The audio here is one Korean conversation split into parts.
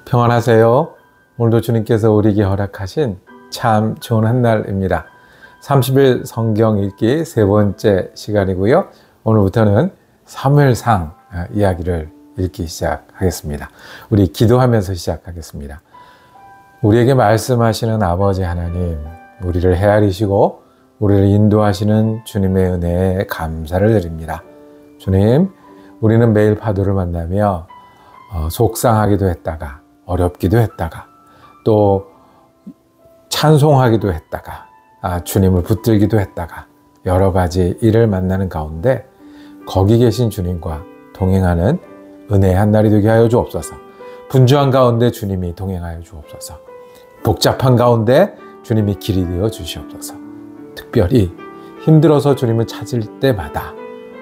평안하세요. 오늘도 주님께서 우리에게 허락하신 참 좋은 한날입니다. 30일 성경 읽기 세 번째 시간이고요. 오늘부터는 사무엘상 이야기를 읽기 시작하겠습니다. 우리 기도하면서 시작하겠습니다. 우리에게 말씀하시는 아버지 하나님, 우리를 헤아리시고 우리를 인도하시는 주님의 은혜에 감사를 드립니다. 주님, 우리는 매일 파도를 만나며 속상하기도 했다가 어렵기도 했다가 또 찬송하기도 했다가 주님을 붙들기도 했다가 여러 가지 일을 만나는 가운데 거기 계신 주님과 동행하는 은혜의 한날이 되게 하여 주옵소서. 분주한 가운데 주님이 동행하여 주옵소서. 복잡한 가운데 주님이 길이 되어 주시옵소서. 특별히 힘들어서 주님을 찾을 때마다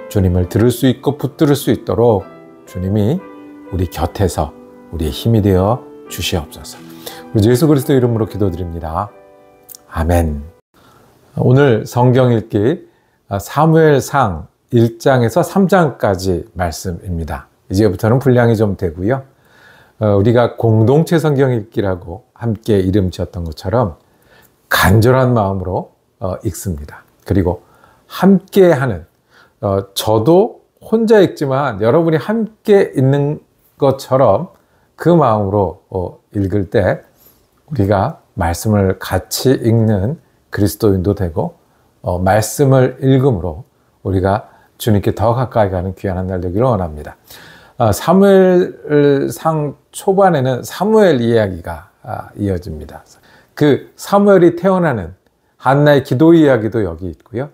주님을 들을 수 있고 붙들을 수 있도록 주님이 우리 곁에서 우리의 힘이 되어 주시옵소서. 우리 예수 그리스도 이름으로 기도드립니다. 아멘. 오늘 성경 읽기 사무엘상 1장에서 3장까지 말씀입니다. 이제부터는 분량이 좀 되고요. 우리가 공동체 성경 읽기라고 함께 이름 지었던 것처럼 간절한 마음으로 읽습니다. 그리고 함께 하는, 저도 혼자 읽지만 여러분이 함께 읽는 것처럼 그 마음으로 읽을 때 우리가 말씀을 같이 읽는 그리스도인도 되고 말씀을 읽음으로 우리가 주님께 더 가까이 가는 귀한 한 날 되기를 원합니다. 사무엘상 초반에는 사무엘 이야기가 이어집니다. 그 사무엘이 태어나는 한나의 기도 이야기도 여기 있고요.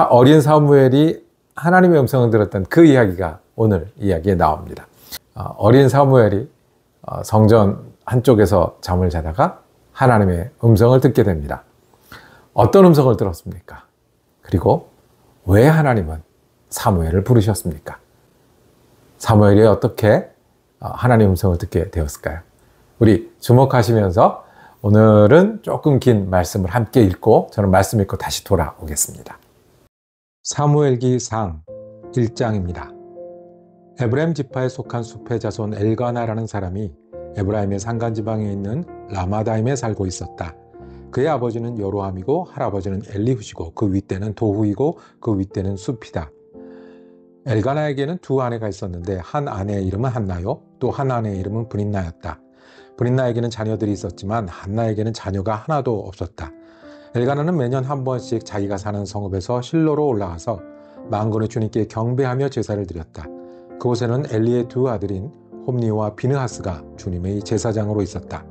어린 사무엘이 하나님의 음성을 들었던 그 이야기가 오늘 이야기에 나옵니다. 어린 사무엘이 성전 한쪽에서 잠을 자다가 하나님의 음성을 듣게 됩니다. 어떤 음성을 들었습니까? 그리고 왜 하나님은 사무엘을 부르셨습니까? 사무엘이 어떻게 하나님의 음성을 듣게 되었을까요? 우리 주목하시면서 오늘은 조금 긴 말씀을 함께 읽고 저는 말씀 읽고 다시 돌아오겠습니다. 사무엘기상 1장입니다. 에브라임 지파에 속한 숲의 자손 엘가나라는 사람이 에브라임의 산간지방에 있는 라마다임에 살고 있었다. 그의 아버지는 여로함이고 할아버지는 엘리후시고 그 윗대는 도후이고 그 윗대는 숲이다. 엘가나에게는 두 아내가 있었는데 한 아내의 이름은 한나요, 또 한 아내의 이름은 브닌나였다. 브닌나에게는 자녀들이 있었지만 한나에게는 자녀가 하나도 없었다. 엘가나는 매년 한 번씩 자기가 사는 성읍에서 실로로 올라가서 만군의 주님께 경배하며 제사를 드렸다. 그곳에는 엘리의 두 아들인 홈니와 비느하스가 주님의 제사장으로 있었다.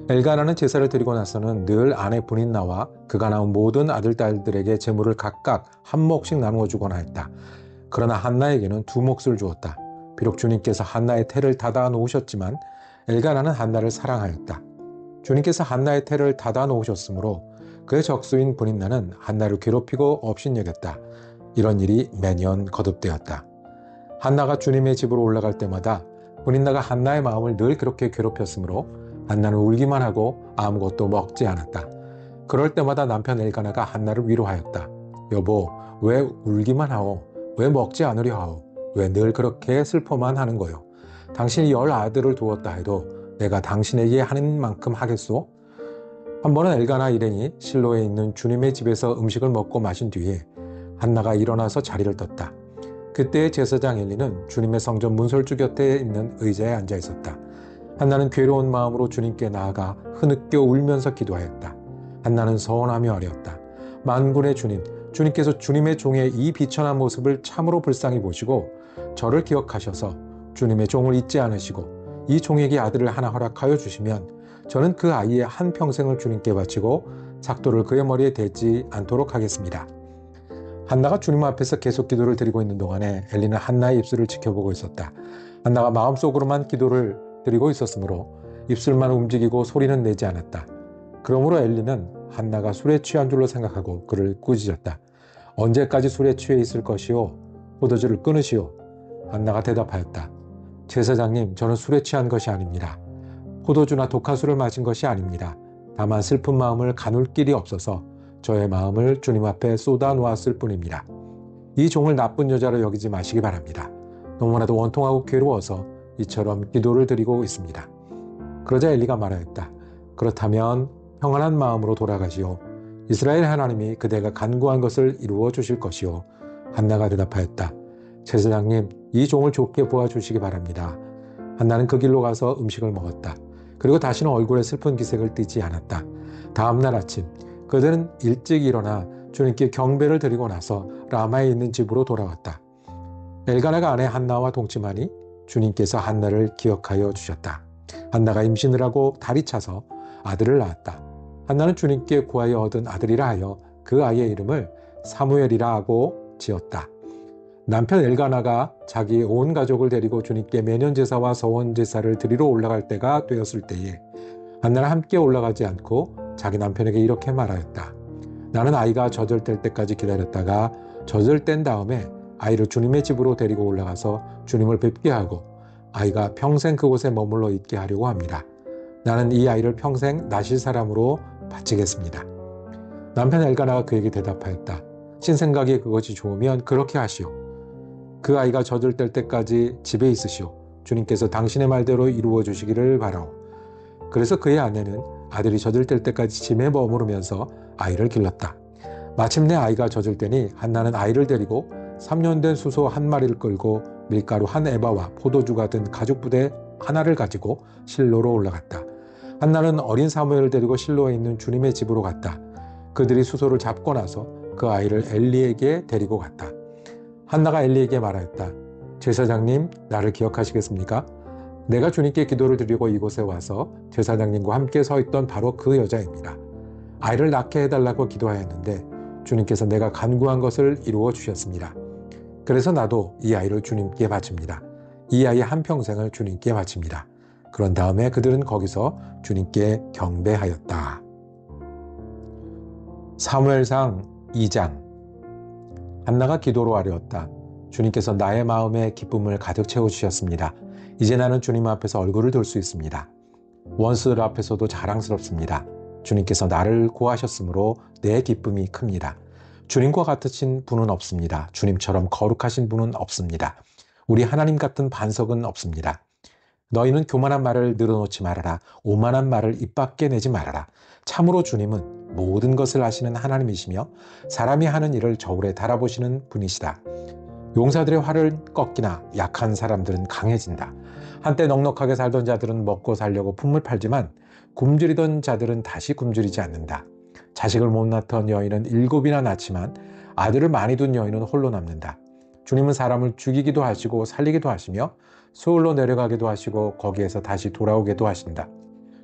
엘가나는 제사를 드리고 나서는 늘 아내 브닌나와 그가 낳은 모든 아들, 딸들에게 제물을 각각 한 몫씩 나누어 주거나 했다. 그러나 한나에게는 두 몫을 주었다. 비록 주님께서 한나의 태를 닫아 놓으셨지만 엘가나는 한나를 사랑하였다. 주님께서 한나의 태를 닫아 놓으셨으므로 그의 적수인 브닌나는 한나를 괴롭히고 업신여겼다. 이런 일이 매년 거듭되었다. 한나가 주님의 집으로 올라갈 때마다 브닌나가 한나의 마음을 늘 그렇게 괴롭혔으므로 한나는 울기만 하고 아무것도 먹지 않았다. 그럴 때마다 남편 엘가나가 한나를 위로하였다. 여보, 왜 울기만 하오? 왜 먹지 않으려 하오? 왜 늘 그렇게 슬퍼만 하는 거요? 당신이 10 아들을 두었다 해도 내가 당신에게 하는 만큼 하겠소? 한 번은 엘가나 일행이 실로에 있는 주님의 집에서 음식을 먹고 마신 뒤에 한나가 일어나서 자리를 떴다. 그때 제사장 엘리는 주님의 성전 문설주 곁에 있는 의자에 앉아 있었다. 한나는 괴로운 마음으로 주님께 나아가 흐느껴 울면서 기도하였다. 한나는 서원하며 아뢰었다. 만군의 주님, 주님께서 주님의 종의 이 비천한 모습을 참으로 불쌍히 보시고 저를 기억하셔서 주님의 종을 잊지 않으시고 이 종에게 아들을 하나 허락하여 주시면 저는 그 아이의 한 평생을 주님께 바치고 삭도를 그의 머리에 대지 않도록 하겠습니다. 한나가 주님 앞에서 계속 기도를 드리고 있는 동안에 엘리는 한나의 입술을 지켜보고 있었다. 한나가 마음속으로만 기도를 드리고 있었으므로 입술만 움직이고 소리는 내지 않았다. 그러므로 엘리는 한나가 술에 취한 줄로 생각하고 그를 꾸짖었다. 언제까지 술에 취해 있을 것이오? 포도주를 끊으시오. 한나가 대답하였다. 제사장님, 저는 술에 취한 것이 아닙니다. 포도주나 독한 술을 마신 것이 아닙니다. 다만 슬픈 마음을 가눌 길이 없어서 저의 마음을 주님 앞에 쏟아 놓았을 뿐입니다. 이 종을 나쁜 여자로 여기지 마시기 바랍니다. 너무나도 원통하고 괴로워서 이처럼 기도를 드리고 있습니다. 그러자 엘리가 말하였다. 그렇다면 평안한 마음으로 돌아가시오. 이스라엘 하나님이 그대가 간구한 것을 이루어 주실 것이오. 한나가 대답하였다. 제사장님, 이 종을 좋게 보아주시기 바랍니다. 한나는 그 길로 가서 음식을 먹었다. 그리고 다시는 얼굴에 슬픈 기색을 띠지 않았다. 다음날 아침 그들은 일찍 일어나 주님께 경배를 드리고 나서 라마에 있는 집으로 돌아왔다. 엘가나가 아내 한나와 동침하니 주님께서 한나를 기억하여 주셨다. 한나가 임신을 하고 달이 차서 아들을 낳았다. 한나는 주님께 구하여 얻은 아들이라 하여 그 아이의 이름을 사무엘이라 하고 지었다. 남편 엘가나가 자기 온 가족을 데리고 주님께 매년 제사와 서원 제사를 드리러 올라갈 때가 되었을 때에 한나는 함께 올라가지 않고 자기 남편에게 이렇게 말하였다. 나는 아이가 젖을뗄 때까지 기다렸다가 젖을뗀 다음에 아이를 주님의 집으로 데리고 올라가서 주님을 뵙게 하고 아이가 평생 그곳에 머물러 있게 하려고 합니다. 나는 이 아이를 평생 나실 사람으로 바치겠습니다. 남편 엘가나가 그에게 대답하였다. 신생각이 그것이 좋으면 그렇게 하시오. 그 아이가 젖을뗄 때까지 집에 있으시오. 주님께서 당신의 말대로 이루어 주시기를 바라오. 그래서 그의 아내는 아들이 젖을뗄 때까지 집에 머무르면서 아이를 길렀다. 마침내 아이가 젖을 때니 한나는 아이를 데리고 3년 된 수소 한 마리를 끌고 밀가루 한 에바와 포도주가 든 가죽부대 하나를 가지고 실로로 올라갔다. 한나는 어린 사무엘을 데리고 실로에 있는 주님의 집으로 갔다. 그들이 수소를 잡고 나서 그 아이를 엘리에게 데리고 갔다. 한나가 엘리에게 말하였다. 제사장님, 나를 기억하시겠습니까? 내가 주님께 기도를 드리고 이곳에 와서 제사장님과 함께 서 있던 바로 그 여자입니다. 아이를 낳게 해달라고 기도하였는데 주님께서 내가 간구한 것을 이루어 주셨습니다. 그래서 나도 이 아이를 주님께 바칩니다. 이 아이의 한평생을 주님께 바칩니다. 그런 다음에 그들은 거기서 주님께 경배하였다. 사무엘상 2장. 한나가 기도로 아뢰었다. 주님께서 나의 마음에 기쁨을 가득 채워주셨습니다. 이제 나는 주님 앞에서 얼굴을 들 수 있습니다. 원수들 앞에서도 자랑스럽습니다. 주님께서 나를 구하셨으므로 내 기쁨이 큽니다. 주님과 같으신 분은 없습니다. 주님처럼 거룩하신 분은 없습니다. 우리 하나님 같은 반석은 없습니다. 너희는 교만한 말을 늘어놓지 말아라. 오만한 말을 입 밖에 내지 말아라. 참으로 주님은 모든 것을 아시는 하나님이시며 사람이 하는 일을 저울에 달아보시는 분이시다. 용사들의 활을 꺾이나 약한 사람들은 강해진다. 한때 넉넉하게 살던 자들은 먹고 살려고 품을 팔지만 굶주리던 자들은 다시 굶주리지 않는다. 자식을 못 낳던 여인은 7이나 낳지만 아들을 많이 둔 여인은 홀로 남는다. 주님은 사람을 죽이기도 하시고 살리기도 하시며 수울로 내려가기도 하시고 거기에서 다시 돌아오기도 하신다.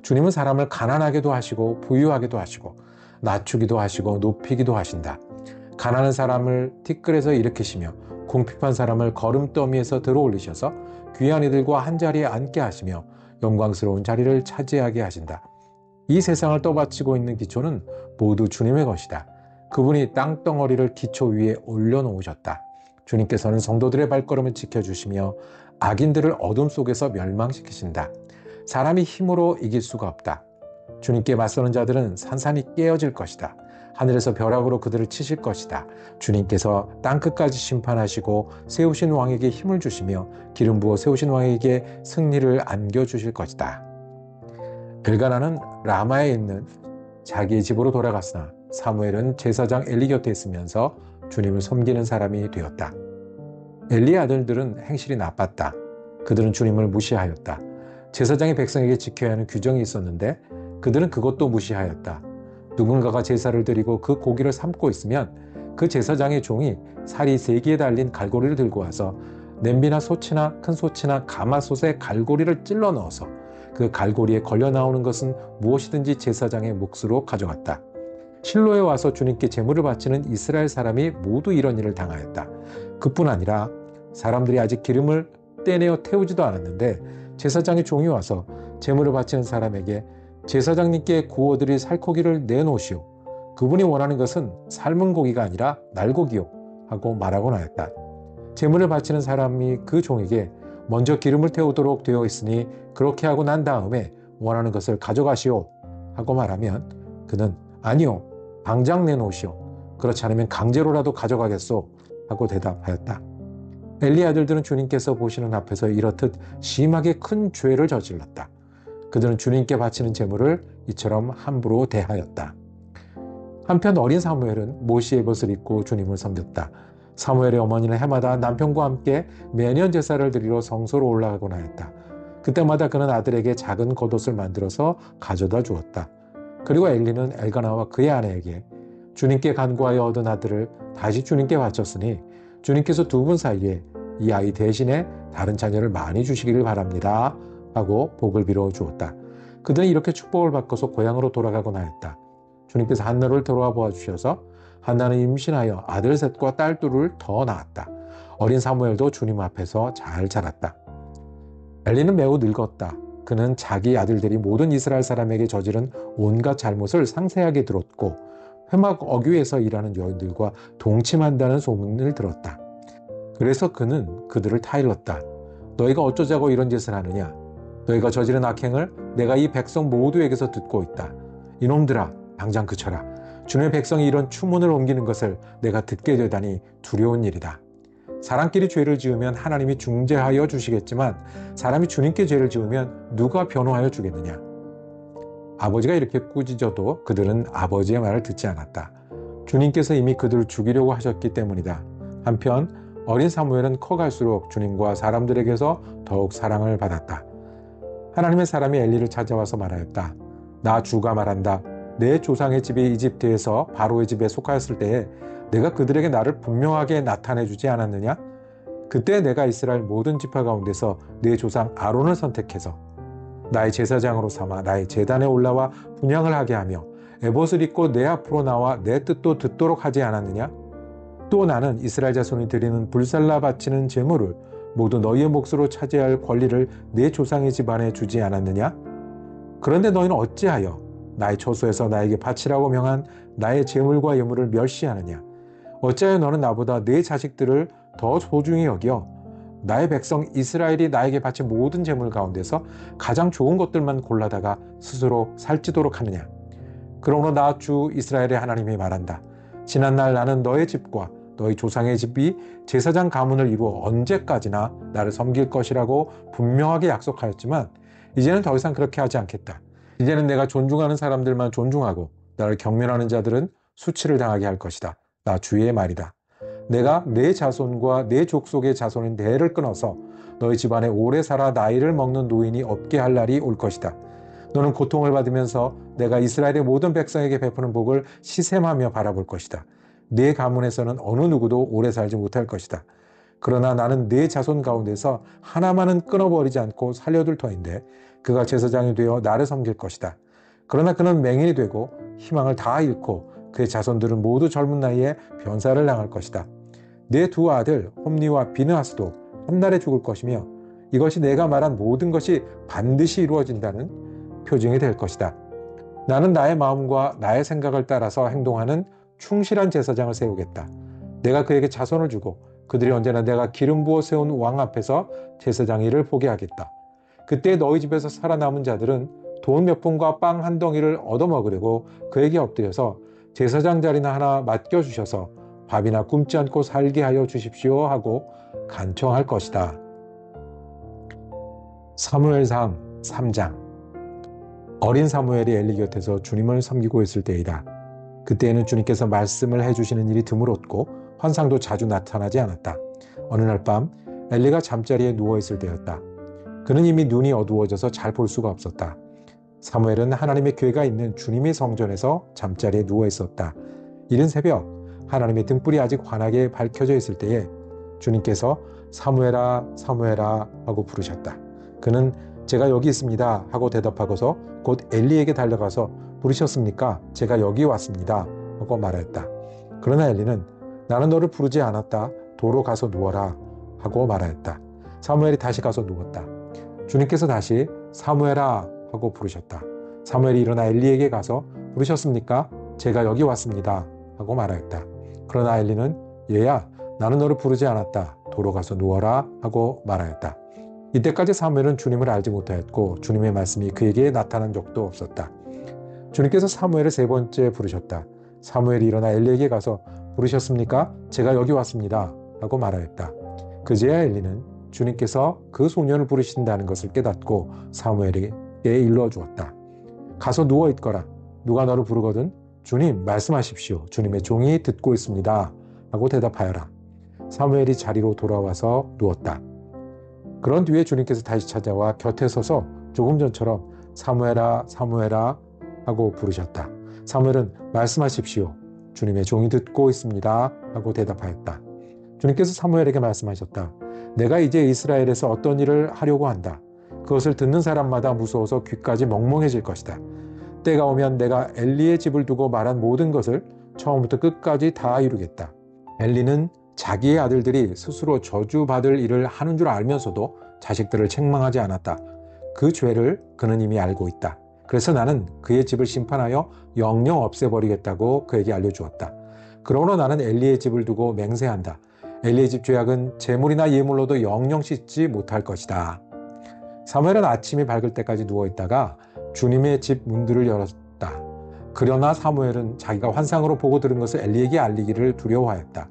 주님은 사람을 가난하게도 하시고 부유하게도 하시고 낮추기도 하시고 높이기도 하신다. 가난한 사람을 티끌에서 일으키시며 궁핍한 사람을 거름더미에서 들어올리셔서 귀한 이들과 한자리에 앉게 하시며 영광스러운 자리를 차지하게 하신다. 이 세상을 떠받치고 있는 기초는 모두 주님의 것이다. 그분이 땅덩어리를 기초 위에 올려놓으셨다. 주님께서는 성도들의 발걸음을 지켜주시며 악인들을 어둠 속에서 멸망시키신다. 사람이 힘으로 이길 수가 없다. 주님께 맞서는 자들은 산산이 깨어질 것이다. 하늘에서 벼락으로 그들을 치실 것이다. 주님께서 땅끝까지 심판하시고 세우신 왕에게 힘을 주시며 기름 부어 세우신 왕에게 승리를 안겨주실 것이다. 엘가나는 라마에 있는 자기의 집으로 돌아갔으나 사무엘은 제사장 엘리 곁에 있으면서 주님을 섬기는 사람이 되었다. 엘리의 아들들은 행실이 나빴다. 그들은 주님을 무시하였다. 제사장이 백성에게 지켜야 하는 규정이 있었는데 그들은 그것도 무시하였다. 누군가가 제사를 드리고 그 고기를 삶고 있으면 그 제사장의 종이 살이 3개에 달린 갈고리를 들고 와서 냄비나 소치나 큰 소치나 가마솥에 갈고리를 찔러 넣어서 그 갈고리에 걸려 나오는 것은 무엇이든지 제사장의 몫으로 가져갔다. 실로에 와서 주님께 제물을 바치는 이스라엘 사람이 모두 이런 일을 당하였다. 그뿐 아니라 사람들이 아직 기름을 떼내어 태우지도 않았는데 제사장의 종이 와서 제물을 바치는 사람에게 제사장님께 구워드릴 살코기를 내놓으시오. 그분이 원하는 것은 삶은 고기가 아니라 날고기요 하고 말하곤 하였다. 제물을 바치는 사람이 그 종에게 먼저 기름을 태우도록 되어 있으니 그렇게 하고 난 다음에 원하는 것을 가져가시오 하고 말하면 그는 아니요, 당장 내놓으시오. 그렇지 않으면 강제로라도 가져가겠소 하고 대답하였다. 엘리 아들들은 주님께서 보시는 앞에서 이렇듯 심하게 큰 죄를 저질렀다. 그들은 주님께 바치는 제물을 이처럼 함부로 대하였다. 한편 어린 사무엘은 모시의 벗을 입고 주님을 섬겼다. 사무엘의 어머니는 해마다 남편과 함께 매년 제사를 드리러 성소로 올라가곤 하였다. 그때마다 그는 아들에게 작은 겉옷을 만들어서 가져다 주었다. 그리고 엘리는 엘가나와 그의 아내에게 주님께 간구하여 얻은 아들을 다시 주님께 바쳤으니 주님께서 두 분 사이에 이 아이 대신에 다른 자녀를 많이 주시기를 바랍니다 하고 복을 빌어 주었다. 그들은 이렇게 축복을 받고서 고향으로 돌아가곤 하였다. 주님께서 한나를 돌아와 보아주셔서 한나는 임신하여 아들 셋과 딸 둘을 더 낳았다. 어린 사무엘도 주님 앞에서 잘 자랐다. 엘리는 매우 늙었다. 그는 자기 아들들이 모든 이스라엘 사람에게 저지른 온갖 잘못을 상세하게 들었고 회막 어귀에서 일하는 여인들과 동침한다는 소문을 들었다. 그래서 그는 그들을 타일렀다. 너희가 어쩌자고 이런 짓을 하느냐? 너희가 저지른 악행을 내가 이 백성 모두에게서 듣고 있다. 이놈들아, 당장 그쳐라. 주님의 백성이 이런 추문을 옮기는 것을 내가 듣게 되다니 두려운 일이다. 사람끼리 죄를 지으면 하나님이 중재하여 주시겠지만 사람이 주님께 죄를 지으면 누가 변호하여 주겠느냐? 아버지가 이렇게 꾸짖어도 그들은 아버지의 말을 듣지 않았다. 주님께서 이미 그들을 죽이려고 하셨기 때문이다. 한편 어린 사무엘은 커갈수록 주님과 사람들에게서 더욱 사랑을 받았다. 하나님의 사람이 엘리를 찾아와서 말하였다. 나 주가 말한다. 내 조상의 집이 이집트에서 바로의 집에 속하였을 때에 내가 그들에게 나를 분명하게 나타내 주지 않았느냐? 그때 내가 이스라엘 모든 지파 가운데서 내 조상 아론을 선택해서 나의 제사장으로 삼아 나의 제단에 올라와 분향을 하게 하며 에봇을 입고 내 앞으로 나와 내 뜻도 듣도록 하지 않았느냐? 또 나는 이스라엘 자손이 드리는 불살라 바치는 제물을 모두 너희의 몫으로 차지할 권리를 내 조상의 집안에 주지 않았느냐? 그런데 너희는 어찌하여 나의 처소에서 나에게 바치라고 명한 나의 제물과 예물을 멸시하느냐? 어찌하여 너는 나보다 내 자식들을 더 소중히 여겨 나의 백성 이스라엘이 나에게 바친 모든 제물 가운데서 가장 좋은 것들만 골라다가 스스로 살찌도록 하느냐? 그러므로 나 주 이스라엘의 하나님이 말한다. 지난날 나는 너의 집과 너희 조상의 집이 제사장 가문을 이루어 언제까지나 나를 섬길 것이라고 분명하게 약속하였지만 이제는 더 이상 그렇게 하지 않겠다. 이제는 내가 존중하는 사람들만 존중하고 나를 경멸하는 자들은 수치를 당하게 할 것이다. 나 주의 말이다. 내가 내 자손과 내 족속의 자손인 대를 끊어서 너희 집안에 오래 살아 나이를 먹는 노인이 없게 할 날이 올 것이다. 너는 고통을 받으면서 내가 이스라엘의 모든 백성에게 베푸는 복을 시샘하며 바라볼 것이다. 네 가문에서는 어느 누구도 오래 살지 못할 것이다. 그러나 나는 네 자손 가운데서 하나만은 끊어버리지 않고 살려둘 터인데 그가 제사장이 되어 나를 섬길 것이다. 그러나 그는 맹인이 되고 희망을 다 잃고 그의 자손들은 모두 젊은 나이에 변사를 당할 것이다. 네 두 아들 홈니와 비느하스도 한 날에 죽을 것이며 이것이 내가 말한 모든 것이 반드시 이루어진다는 표징이 될 것이다. 나는 나의 마음과 나의 생각을 따라서 행동하는 충실한 제사장을 세우겠다. 내가 그에게 자손을 주고 그들이 언제나 내가 기름 부어 세운 왕 앞에서 제사장 일을 보게 하겠다. 그때 너희 집에서 살아남은 자들은 돈 몇 푼과 빵 한 덩이를 얻어먹으려고 그에게 엎드려서 제사장 자리나 하나 맡겨주셔서 밥이나 굶지 않고 살게 하여 주십시오 하고 간청할 것이다. 사무엘상 3장. 어린 사무엘이 엘리 곁에서 주님을 섬기고 있을 때이다. 그때에는 주님께서 말씀을 해주시는 일이 드물었고 환상도 자주 나타나지 않았다. 어느 날 밤 엘리가 잠자리에 누워있을 때였다. 그는 이미 눈이 어두워져서 잘 볼 수가 없었다. 사무엘은 하나님의 궤가 있는 주님의 성전에서 잠자리에 누워있었다. 이른 새벽 하나님의 등불이 아직 환하게 밝혀져 있을 때에 주님께서 사무엘아 사무엘아 하고 부르셨다. 그는 제가 여기 있습니다 하고 대답하고서 곧 엘리에게 달려가서 부르셨습니까? 제가 여기 왔습니다 하고 말하였다. 그러나 엘리는 나는 너를 부르지 않았다. 도로 가서 누워라 하고 말하였다. 사무엘이 다시 가서 누웠다. 주님께서 다시 사무엘아 하고 부르셨다. 사무엘이 일어나 엘리에게 가서 부르셨습니까? 제가 여기 왔습니다 하고 말하였다. 그러나 엘리는 얘야 나는 너를 부르지 않았다. 도로 가서 누워라 하고 말하였다. 이때까지 사무엘은 주님을 알지 못하였고 주님의 말씀이 그에게 나타난 적도 없었다. 주님께서 사무엘을 세 번째 부르셨다. 사무엘이 일어나 엘리에게 가서 부르셨습니까? 제가 여기 왔습니다 하고 말하였다. 그제야 엘리는 주님께서 그 소년을 부르신다는 것을 깨닫고 사무엘이 함께 일러 주었다. 가서 누워 있거라. 누가 너를 부르거든 주님 말씀하십시오. 주님의 종이 듣고 있습니다. 하고 대답하여라. 사무엘이 자리로 돌아와서 누웠다. 그런 뒤에 주님께서 다시 찾아와 곁에 서서 조금 전처럼 사무엘아 사무엘아 하고 부르셨다. 사무엘은 말씀하십시오. 주님의 종이 듣고 있습니다. 하고 대답하였다. 주님께서 사무엘에게 말씀하셨다. 내가 이제 이스라엘에서 어떤 일을 하려고 한다. 그것을 듣는 사람마다 무서워서 귀까지 멍멍해질 것이다. 때가 오면 내가 엘리의 집을 두고 말한 모든 것을 처음부터 끝까지 다 이루겠다. 엘리는 자기의 아들들이 스스로 저주받을 일을 하는 줄 알면서도 자식들을 책망하지 않았다. 그 죄를 그는 이미 알고 있다. 그래서 나는 그의 집을 심판하여 영영 없애버리겠다고 그에게 알려주었다. 그러므로 나는 엘리의 집을 두고 맹세한다. 엘리의 집 죄악은 제물이나 예물로도 영영 씻지 못할 것이다. 사무엘은 아침이 밝을 때까지 누워있다가 주님의 집 문들을 열었다. 그러나 사무엘은 자기가 환상으로 보고 들은 것을 엘리에게 알리기를 두려워하였다.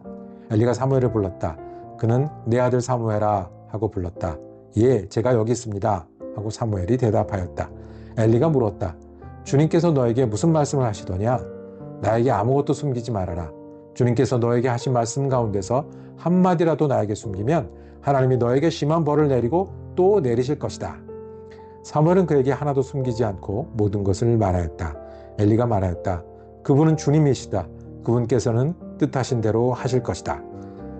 엘리가 사무엘을 불렀다. 그는 내 아들 사무엘아 하고 불렀다. 예, 제가 여기 있습니다 하고 사무엘이 대답하였다. 엘리가 물었다. 주님께서 너에게 무슨 말씀을 하시더냐? 나에게 아무것도 숨기지 말아라. 주님께서 너에게 하신 말씀 가운데서 한마디라도 나에게 숨기면 하나님이 너에게 심한 벌을 내리고 또 내리실 것이다. 사무엘은 그에게 하나도 숨기지 않고 모든 것을 말하였다. 엘리가 말하였다. 그분은 주님이시다. 그분께서는 뜻하신 대로 하실 것이다.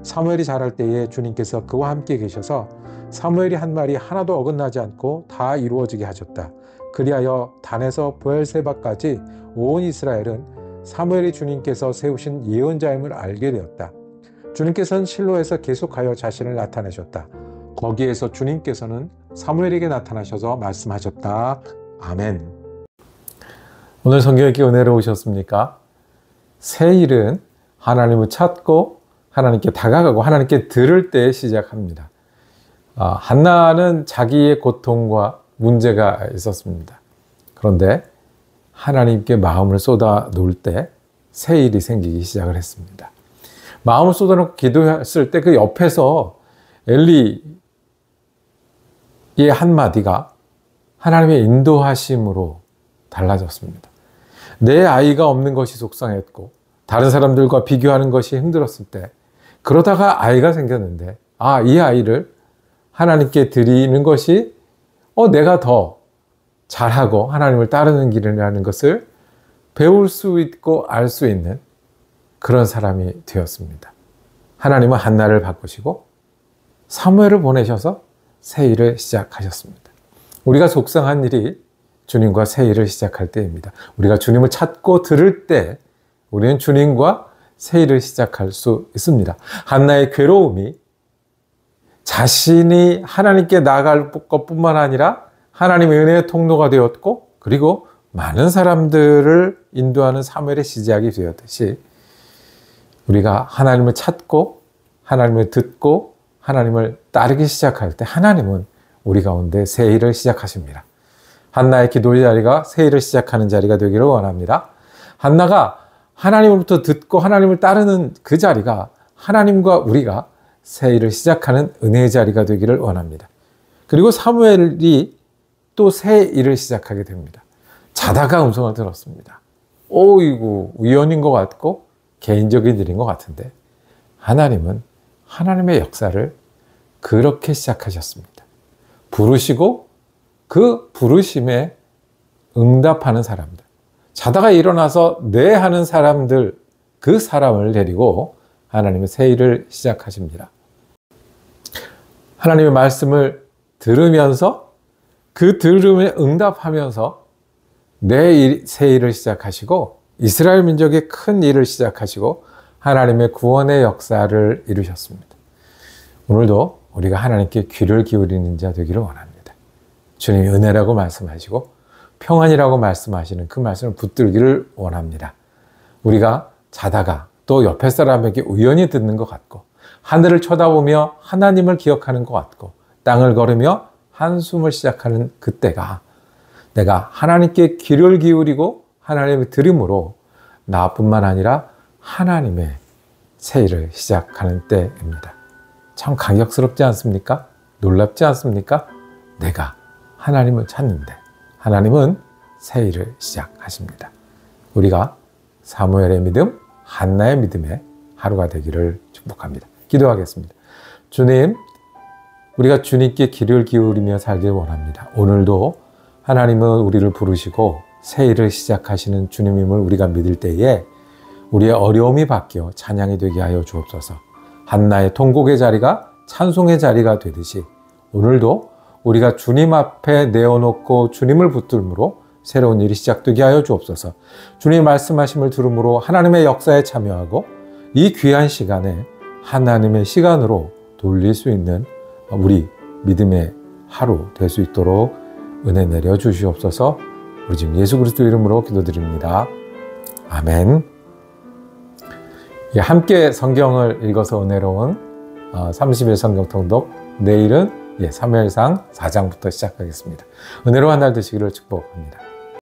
사무엘이 자랄 때에 주님께서 그와 함께 계셔서 사무엘이 한 말이 하나도 어긋나지 않고 다 이루어지게 하셨다. 그리하여 단에서 브엘세바까지 온 이스라엘은 사무엘이 주님께서 세우신 예언자임을 알게 되었다. 주님께서는 실로에서 계속하여 자신을 나타내셨다. 거기에서 주님께서는 사무엘에게 나타나셔서 말씀하셨다. 아멘. 오늘 성경 읽기 은혜로우셨습니까? 새 일은 하나님을 찾고 하나님께 다가가고 하나님께 들을 때 시작합니다. 한나는 자기의 고통과 문제가 있었습니다. 그런데 하나님께 마음을 쏟아 놓을 때 새 일이 생기기 시작을 했습니다. 마음을 쏟아놓고 기도했을 때 그 옆에서 엘리의 한마디가 하나님의 인도하심으로 달라졌습니다. 내 아이가 없는 것이 속상했고 다른 사람들과 비교하는 것이 힘들었을 때 그러다가 아이가 생겼는데 이 아이를 하나님께 드리는 것이 내가 더 잘하고 하나님을 따르는 길이라는 것을 배울 수 있고 알 수 있는 그런 사람이 되었습니다. 하나님은 한나를 바꾸시고 사무엘을 보내셔서 새 일을 시작하셨습니다. 우리가 속상한 일이 주님과 새 일을 시작할 때입니다. 우리가 주님을 찾고 들을 때 우리는 주님과 새 일을 시작할 수 있습니다. 한나의 괴로움이 자신이 하나님께 나아갈 것뿐만 아니라 하나님의 은혜의 통로가 되었고 그리고 많은 사람들을 인도하는 사무엘의 시작이 되었듯이 우리가 하나님을 찾고 하나님을 듣고 하나님을 따르기 시작할 때 하나님은 우리 가운데 새 일을 시작하십니다. 한나의 기도의 자리가 새 일을 시작하는 자리가 되기를 원합니다. 한나가 하나님으로부터 듣고 하나님을 따르는 그 자리가 하나님과 우리가 새 일을 시작하는 은혜의 자리가 되기를 원합니다. 그리고 사무엘이 또 새 일을 시작하게 됩니다. 자다가 음성을 들었습니다. 이거 우연인 것 같고 개인적인 일인 것 같은데 하나님은 하나님의 역사를 그렇게 시작하셨습니다. 부르시고 그 부르심에 응답하는 사람들, 자다가 일어나서 네 하는 사람들, 그 사람을 데리고 하나님은 새 일을 시작하십니다. 하나님의 말씀을 들으면서 그 들음에 응답하면서 새 일을 시작하시고 이스라엘 민족의 큰 일을 시작하시고 하나님의 구원의 역사를 이루셨습니다. 오늘도 우리가 하나님께 귀를 기울이는 자 되기를 원합니다. 주님이 은혜라고 말씀하시고 평안이라고 말씀하시는 그 말씀을 붙들기를 원합니다. 우리가 자다가 또 옆에 사람에게 우연히 듣는 것 같고 하늘을 쳐다보며 하나님을 기억하는 것 같고 땅을 걸으며 한숨을 시작하는 그때가 내가 하나님께 귀를 기울이고 하나님의 들음으로 나뿐만 아니라 하나님의 새 일을 시작하는 때입니다. 참 감격스럽지 않습니까? 놀랍지 않습니까? 내가 하나님을 찾는데 하나님은 새 일을 시작하십니다. 우리가 사무엘의 믿음, 한나의 믿음의 하루가 되기를 축복합니다. 기도하겠습니다. 주님, 우리가 주님께 귀를 기울이며 살길 원합니다. 오늘도 하나님은 우리를 부르시고 새 일을 시작하시는 주님임을 우리가 믿을 때에 우리의 어려움이 바뀌어 찬양이 되게 하여 주옵소서. 한나의 통곡의 자리가 찬송의 자리가 되듯이 오늘도 우리가 주님 앞에 내어놓고 주님을 붙들므로 새로운 일이 시작되게 하여 주옵소서. 주님 말씀하심을 들음으로 하나님의 역사에 참여하고 이 귀한 시간에 하나님의 시간으로 돌릴 수 있는 우리 믿음의 하루 될 수 있도록 은혜 내려 주시옵소서. 우리 지금 예수 그리스도 이름으로 기도드립니다. 아멘. 함께 성경을 읽어서 은혜로운 30일 성경 통독, 내일은 사무엘상 4장부터 시작하겠습니다. 은혜로운 날 되시기를 축복합니다.